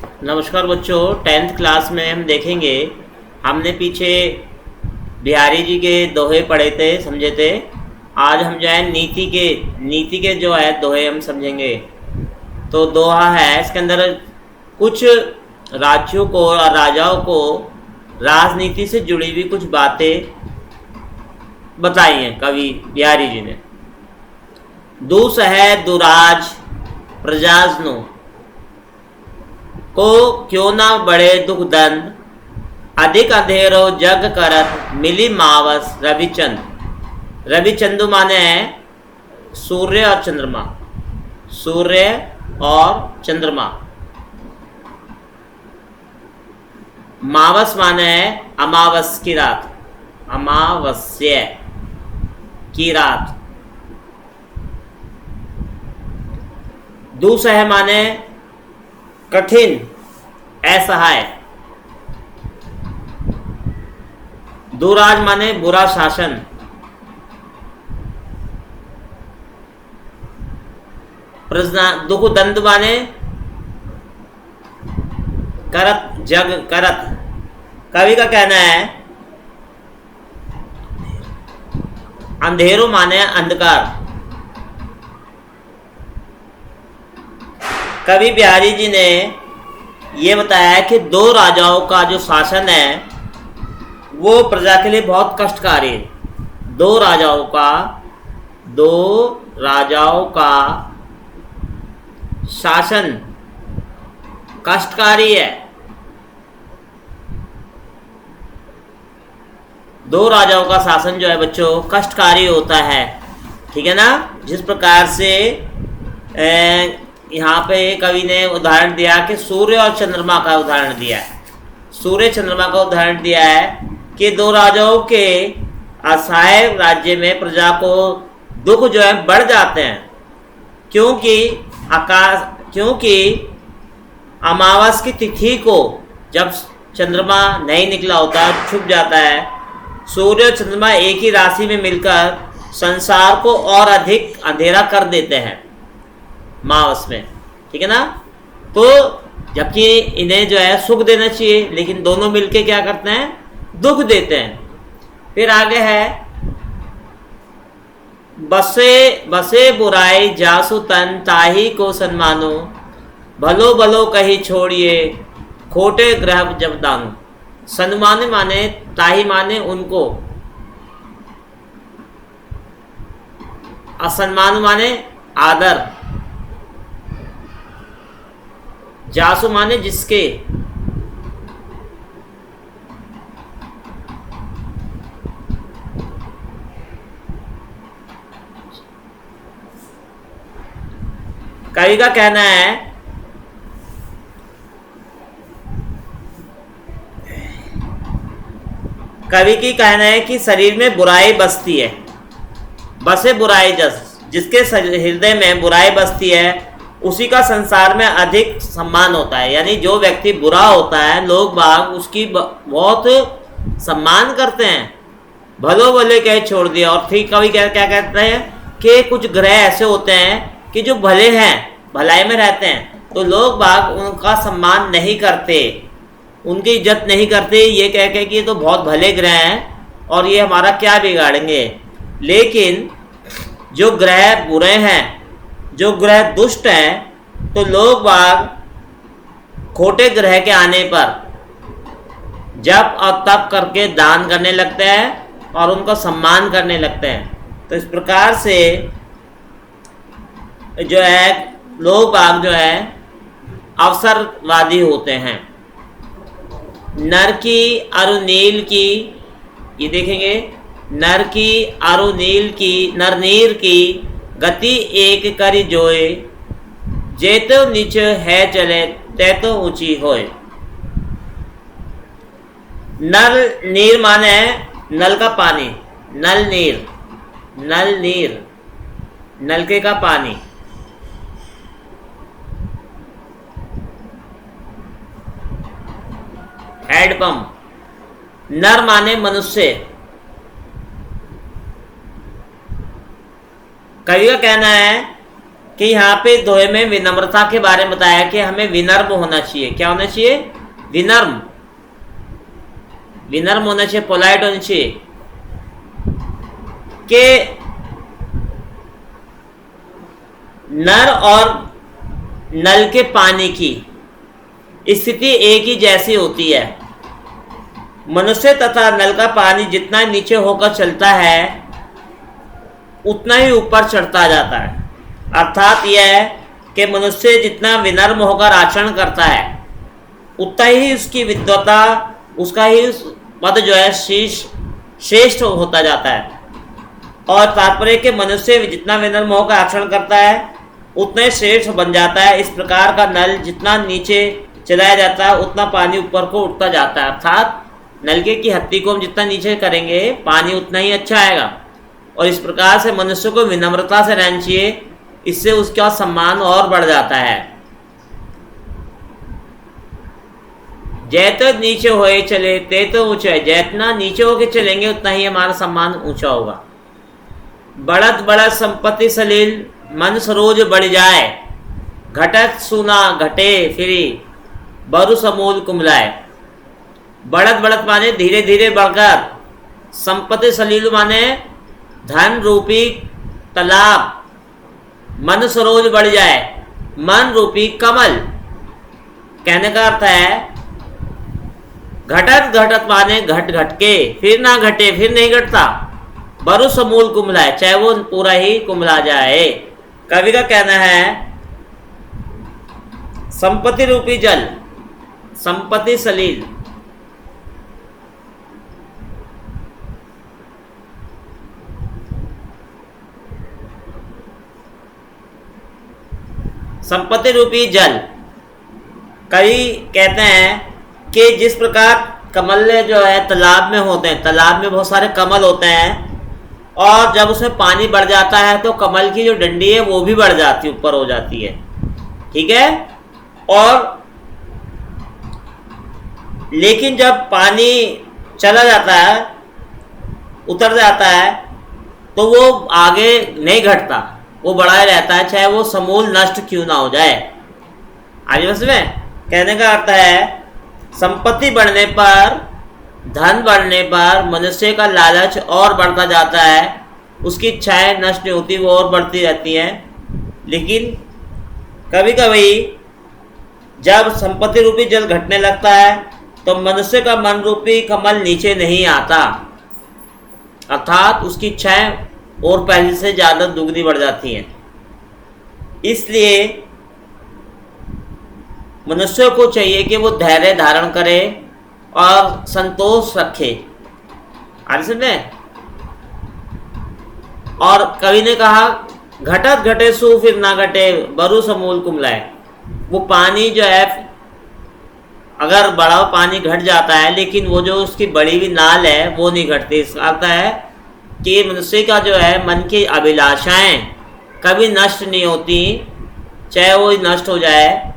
नमस्कार बच्चों, 10th class में हम देखेंगे। हमने पीछे बिहारी जी के दोहे पढ़े थे, समझे थे। आज हम जो है नीति के जो है दोहे हम समझेंगे। तो दोहा है, इसके अंदर कुछ राज्यों को और राजाओं को राजनीति से जुड़ी हुई कुछ बातें बताई हैं कवि बिहारी जी ने। दूस है दुराज प्रजाजनो को क्यों ना बड़े दुख दंड, अधिक अंधेरो जग करत मिली मावस रविचंद। रविचंदु माने है सूर्य और चंद्रमा। सूर्य और चंद्रमा। मावस माने है अमावस की रात, अमावस्या की रात। दुसह माने कठिन असहाय। दुराज माने बुरा शासन। दुख दंड माने करत जग करत। कवि का कहना है अंधेरो माने अंधकार। कवि बिहारी जी ने ये बताया कि दो राजाओं का जो शासन है वो प्रजा के लिए बहुत कष्टकारी है। दो राजाओं का शासन कष्टकारी है। दो राजाओं का शासन जो है बच्चों कष्टकारी होता है, ठीक है ना। जिस प्रकार से यहाँ पे कवि ने उदाहरण दिया कि सूर्य और चंद्रमा का उदाहरण दिया है। सूर्य चंद्रमा का उदाहरण दिया है कि दो राजाओं के असहाय राज्य में प्रजा को दुख जो है बढ़ जाते हैं, क्योंकि अमावस की तिथि को जब चंद्रमा नहीं निकला होता, छुप जाता है, सूर्य और चंद्रमा एक ही राशि में मिलकर संसार को और अधिक अंधेरा कर देते हैं मावस में, ठीक है ना। तो जबकि इन्हें जो है सुख देना चाहिए, लेकिन दोनों मिलके क्या करते हैं, दुख देते हैं। फिर आगे है बसे बुराई जासु तन ताही को सन्मानो, भलो भलो कही छोड़िए खोटे ग्रह जब दानो। सन्मान माने ताही माने उनको, असन्मान माने आदर, जासु माने जिसके। कवि का कहना है कि शरीर में बुराई बसती है। बसे बुराई जिसके हृदय में बुराई बसती है उसी का संसार में अधिक सम्मान होता है। यानी जो व्यक्ति बुरा होता है लोग बाग उसकी बहुत सम्मान करते हैं। भलो भले कहे छोड़ दिया। और ठीक कवि क्या कहते हैं कि कुछ ग्रह ऐसे होते हैं कि जो भले हैं, भलाई में रहते हैं, तो लोग बाग उनका सम्मान नहीं करते, उनकी इज्जत नहीं करते, ये कह के कि ये तो बहुत भले ग्रह हैं और ये हमारा क्या बिगाड़ेंगे। लेकिन जो ग्रह बुरे हैं, जो ग्रह दुष्ट हैं, तो लोग बाग खोटे ग्रह के आने पर जप और तप करके दान करने लगते हैं और उनका सम्मान करने लगते हैं। तो इस प्रकार से जो है लोग बाग जो है अवसरवादी होते हैं। नर की अरु नील की, ये देखेंगे, नर की अरु नील की, नर नीर की गति एक करी जोए, जे तो नीच है चले ते तो ऊंची होए। नल नीर माने नल का पानी, नल नीर, नलके का पानी। हैंडपंप। नर माने मनुष्य। कवि का कहना है कि यहाँ पे दोहे में विनम्रता के बारे में बताया कि हमें विनम्र होना चाहिए। क्या होना चाहिए? विनम्र। विनम्र होना चाहिए, पोलाइट होना चाहिए। कि नर और नल के पानी की स्थिति एक ही जैसी होती है। मनुष्य तथा नल का पानी जितना नीचे होकर चलता है उतना ही ऊपर चढ़ता जाता है। अर्थात यह है कि मनुष्य जितना विनम्र होकर आचरण करता है उतना ही उसकी विद्वता, उसका ही पद जो है श्रेष्ठ होता जाता है। और तात्पर्य के मनुष्य जितना विनम्र होकर आचरण करता है उतना ही श्रेष्ठ बन जाता है। इस प्रकार का नल जितना नीचे चलाया जाता है उतना पानी ऊपर को उठता जाता है। अर्थात नलके की हत्ती को हम जितना नीचे करेंगे पानी उतना ही अच्छा आएगा। और इस प्रकार से मनुष्य को विनम्रता से रहना चाहिए, इससे उसका सम्मान और बढ़ जाता है। जैतो नीचे होए चले ते तो ऊंचा, जितना नीचे होके चलेंगे उतना ही हमारा सम्मान ऊंचा होगा। बढ़त बढ़त संपत्ति सलील मन सरोज बढ़ जाए, घटत सुना घटे फिरी बरु समूल कुमलाए। बढ़त बढ़त माने धीरे धीरे बढ़कर, संपत्ति सलील माने धन रूपी तालाब, मन सरोज बढ़ जाए, मन रूपी कमल। कहने का अर्थ है घटत घटत माने घट घट के, फिर ना घटे, फिर नहीं घटता। बरु समूल कुमलाए, चाहे वो पूरा ही कुमला जाए। कवि का कहना है संपत्ति रूपी जल, संपत्ति सलील, संपत्ति रूपी जल। कवि कहते हैं कि जिस प्रकार कमल जो है तालाब में होते हैं, तालाब में बहुत सारे कमल होते हैं और जब उसमें पानी बढ़ जाता है तो कमल की जो डंडी है वो भी बढ़ जाती है, ऊपर हो जाती है। ठीक है। और लेकिन जब पानी चला जाता है, उतर जाता है, तो वो आगे नहीं घटता, वो बढ़ा ही रहता है, चाहे वो समूल नष्ट क्यों ना हो जाए। आगे बस में कहने का अर्थ है संपत्ति बढ़ने पर, धन बढ़ने पर मनुष्य का लालच और बढ़ता जाता है, उसकी इच्छाएं नष्ट नहीं होती, वो और बढ़ती रहती हैं। लेकिन कभी कभी जब संपत्ति रूपी जल घटने लगता है तो मनुष्य का मन रूपी कमल नीचे नहीं आता, अर्थात उसकी इच्छाएं और पहले से ज़्यादा दुगनी बढ़ जाती हैं। इसलिए मनुष्य को चाहिए कि वो धैर्य धारण करे और संतोष रखे। आगे समझे। और कवि ने कहा घटत घटे सु फिर ना घटे बरु समूल कुमलाए। वो पानी जो है अगर बड़ा पानी घट जाता है लेकिन वो जो उसकी बड़ी हुई नाल है वो नहीं घटती। इसका अर्थ है कि मनुष्य का जो है मन की अभिलाषाएं कभी नष्ट नहीं होती, चाहे वो नष्ट हो जाए।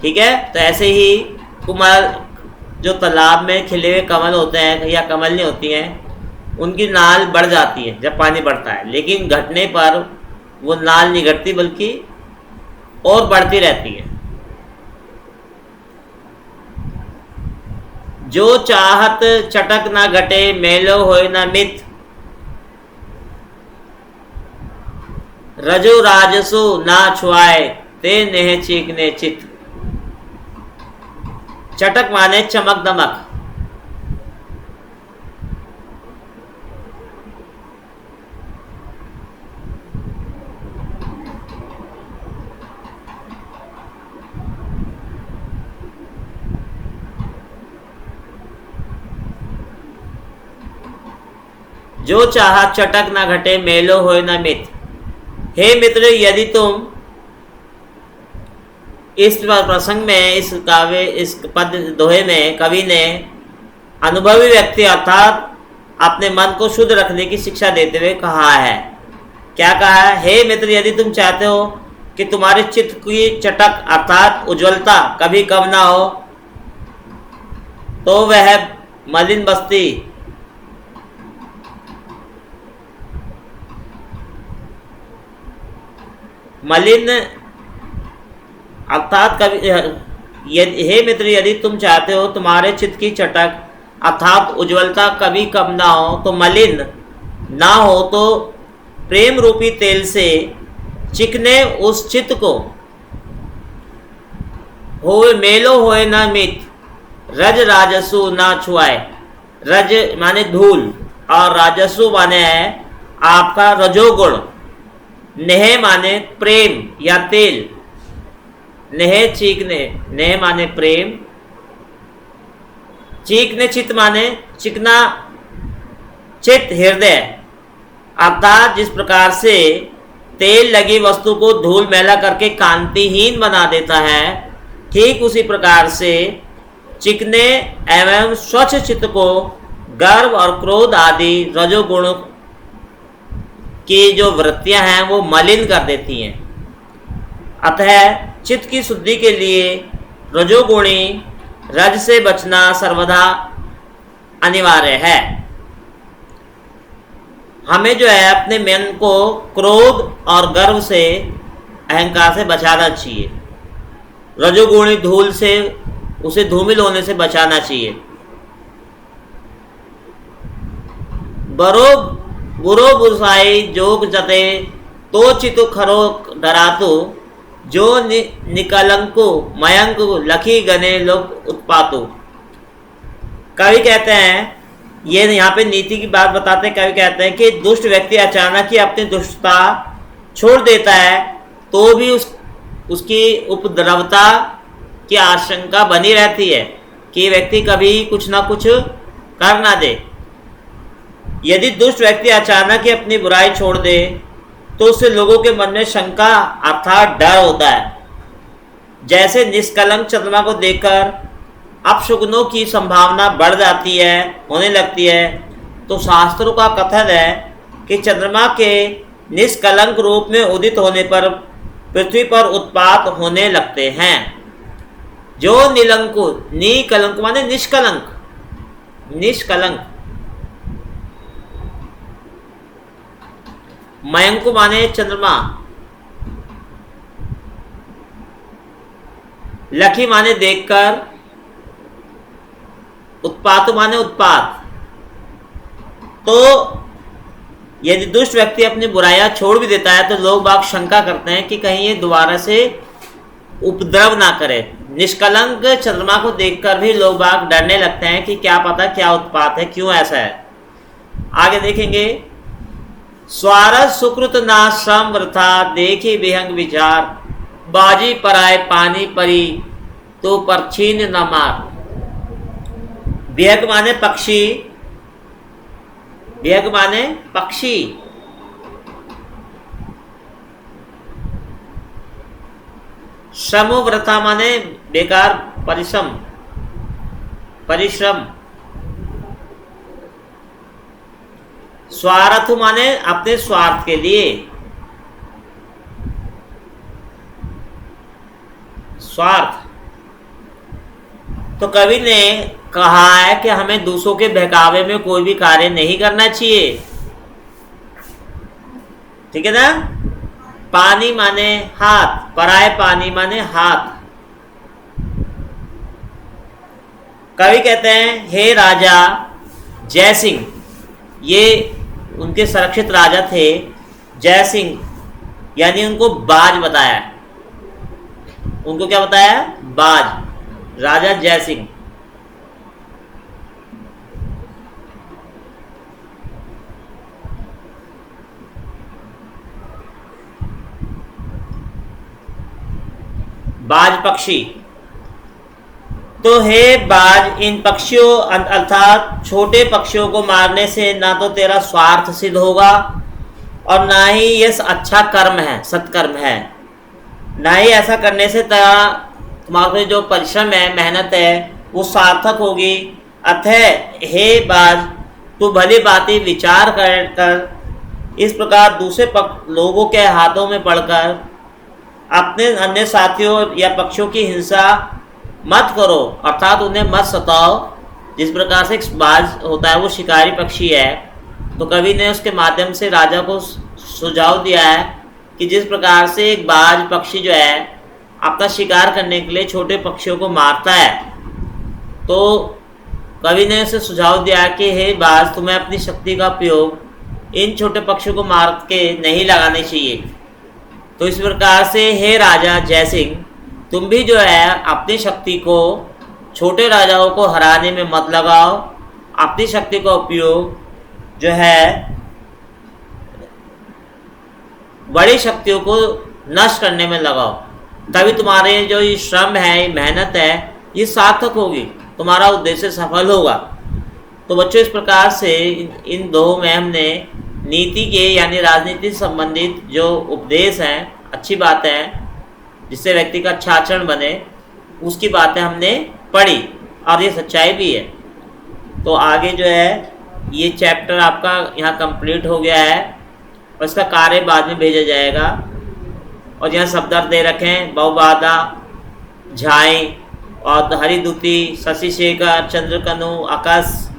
ठीक है। तो ऐसे ही कुमार जो तालाब में खिले हुए कमल होते हैं या कमल नहीं होती हैं, उनकी नाल बढ़ जाती है जब पानी बढ़ता है, लेकिन घटने पर वो नाल नहीं घटती बल्कि और बढ़ती रहती है। जो चाहत चटक ना घटे मेलो होए ना मित, रजो राजसो ना छुआए ते नेह चीकने चित। चटक माने चमक दमक। जो चाहा चटक ना घटे मेलो होए ना मित। हे मित्र, यदि तुम इस प्रसंग में, इस काव्य, इस पद दोहे में कवि ने अनुभवी व्यक्ति अर्थात अपने मन को शुद्ध रखने की शिक्षा देते हुए कहा है। क्या कहा है? हे मित्र, यदि तुम चाहते हो कि तुम्हारे चित्त की चटक अर्थात उज्ज्वलता कभी कम ना हो, तो वह मलिन बस्ती मलिन अर्थात कभी हे मित्र, यदि तुम चाहते हो तुम्हारे चित्त की चटक अर्थात उज्ज्वलता कभी कम ना हो, तो मलिन ना हो, तो प्रेम रूपी तेल से चिकने उस चित्त को। होए मेलो होए ना मित, रज राजसु ना छुआए। रज माने धूल और राजसु माने है आपका रजोगुण। नेह माने प्रेम या तेल, नेह चीकने, नेह माने प्रेम, चीकने चित्त माने चिकना चित्त हृदय। अर्थात जिस प्रकार से तेल लगी वस्तु को धूल मैला करके कांतिहीन बना देता है, ठीक उसी प्रकार से चिकने एवं स्वच्छ चित्त को गर्व और क्रोध आदि रजोगुण की जो वृत्तियां हैं वो मलिन कर देती हैं। अतः चित्त की शुद्धि के लिए रजोगुणी रज से बचना सर्वदा अनिवार्य है। हमें जो है अपने मन को क्रोध और गर्व से, अहंकार से बचाना चाहिए। रजोगुणी धूल से, उसे धूमिल होने से बचाना चाहिए। बरो बुरो बुसाई जोग जते तो चितु खरो डरातु, जो निकलंको मयंक लखी गने लोग उत्पातु। कवि कहते हैं, ये यहाँ पे नीति की बात बताते हैं। कवि कहते हैं कि दुष्ट व्यक्ति अचानक ही अपनी दुष्टता छोड़ देता है तो भी उसकी उपद्रवता की आशंका बनी रहती है कि व्यक्ति कभी कुछ ना कुछ कर ना दे। यदि दुष्ट व्यक्ति अचानक ही अपनी बुराई छोड़ दे तो उससे लोगों के मन में शंका अर्थात डर होता है। जैसे निष्कलंक चंद्रमा को देखकर अपशुगुनों की संभावना बढ़ जाती है, होने लगती है, तो शास्त्रों का कथन है कि चंद्रमा के निष्कलंक रूप में उदित होने पर पृथ्वी पर उत्पात होने लगते हैं। जो निलंकु, निकलंक माने निष्कलंक, निष्कलंक, मयंकु माने चंद्रमा, लखी माने देखकर, उत्पात माने उत्पात। तो यदि दुष्ट व्यक्ति अपनी बुराइयां छोड़ भी देता है तो लोग बाग शंका करते हैं कि कहीं ये दोबारा से उपद्रव ना करे। निष्कलंक चंद्रमा को देखकर भी लोग बाग डरने लगते हैं कि क्या पता क्या उत्पात है, क्यों ऐसा है। आगे देखेंगे, स्वारथ सुकृत ना श्रम वृथा, देखी विहंग विचार, बाजी पराए पानी परी, तो पर छीन न मार। विहंग माने पक्षी, विहंग माने पक्षी, श्रमो वृथा माने बेकार परिश्रम, परिश्रम। स्वार्थ माने अपने स्वार्थ के लिए, स्वार्थ। तो कवि ने कहा है कि हमें दूसरों के बहकावे में कोई भी कार्य नहीं करना चाहिए, ठीक है ना। पानी माने हाथ, पराए पानी माने हाथ। कवि कहते हैं, हे राजा जय सिंह, ये उनके संरक्षित राजा थे जय सिंह, यानी उनको बाज बताया। उनको क्या बताया? बाज, राजा जय सिंह। बाज पक्षी। तो हे बाज, इन पक्षियों अर्थात छोटे पक्षियों को मारने से ना तो तेरा स्वार्थ सिद्ध होगा और ना ही ये अच्छा कर्म है, सत्कर्म है। ना ही ऐसा करने से तेरा तुम्हारे जो परिश्रम है, मेहनत है, वो सार्थक होगी। अतः हे बाज, तू भली बातें विचार कर इस प्रकार दूसरे लोगों के हाथों में पड़कर अपने अन्य साथियों या पक्षियों की हिंसा मत करो, अर्थात उन्हें मत सताओ। जिस प्रकार से एक बाज होता है वो शिकारी पक्षी है, तो कवि ने उसके माध्यम से राजा को सुझाव दिया है कि जिस प्रकार से एक बाज पक्षी जो है अपना शिकार करने के लिए छोटे पक्षियों को मारता है, तो कवि ने उसे सुझाव दिया कि हे बाज, तुम्हें अपनी शक्ति का उपयोग इन छोटे पक्षियों को मार के नहीं लगाने चाहिए। तो इस प्रकार से हे राजा जयसिंह, तुम भी जो है अपनी शक्ति को छोटे राजाओं को हराने में मत लगाओ, अपनी शक्ति का उपयोग जो है बड़ी शक्तियों को नष्ट करने में लगाओ, तभी तुम्हारे जो ये श्रम है, मेहनत है, ये सार्थक होगी, तुम्हारा उद्देश्य सफल होगा। तो बच्चों, इस प्रकार से इन दो में हमने नीति के यानी राजनीति से संबंधित जो उपदेश हैं, अच्छी बातें हैं जिससे व्यक्ति का अच्छा आचरण बने, उसकी बातें हमने पढ़ी और ये सच्चाई भी है। तो आगे जो है ये चैप्टर आपका यहाँ कंप्लीट हो गया है और इसका कार्य बाद में भेजा जाएगा। और यहाँ शब्दार्थ दे रखे हैं, बहुबाधा, झाई और हरिदुति, शशिशेखर, चंद्रकनु, अकस,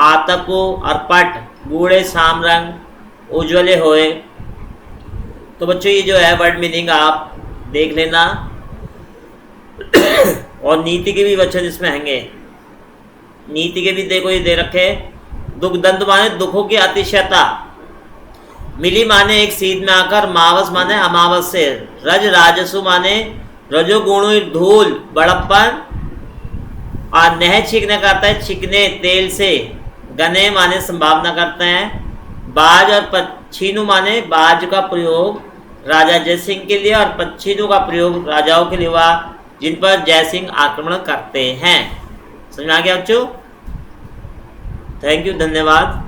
आतपु, अर्पट, बूढ़े शाम रंग, उज्ज्वले होए। तो बच्चों, ये जो है वर्ड मीनिंग आप देख लेना। और नीति के भी बच्चों जिसमें होंगे, नीति के भी देखो ये दे रखे, दुख दंत माने दुखों की अतिशयता, मिली माने एक सीध में आकर, मावस माने अमावस से, रज राजसु माने रजोगुण धूल बड़प्पन, और नह छिकने करता है छिकने तेल से, गने माने संभावना करते हैं, बाज और पच्छीनु माने बाज का प्रयोग राजा जयसिंह के लिए और पच्छीनु का प्रयोग राजाओं के लिए हुआ जिन पर जयसिंह आक्रमण करते हैं। समझ में आ गया बच्चों? थैंक यू, धन्यवाद।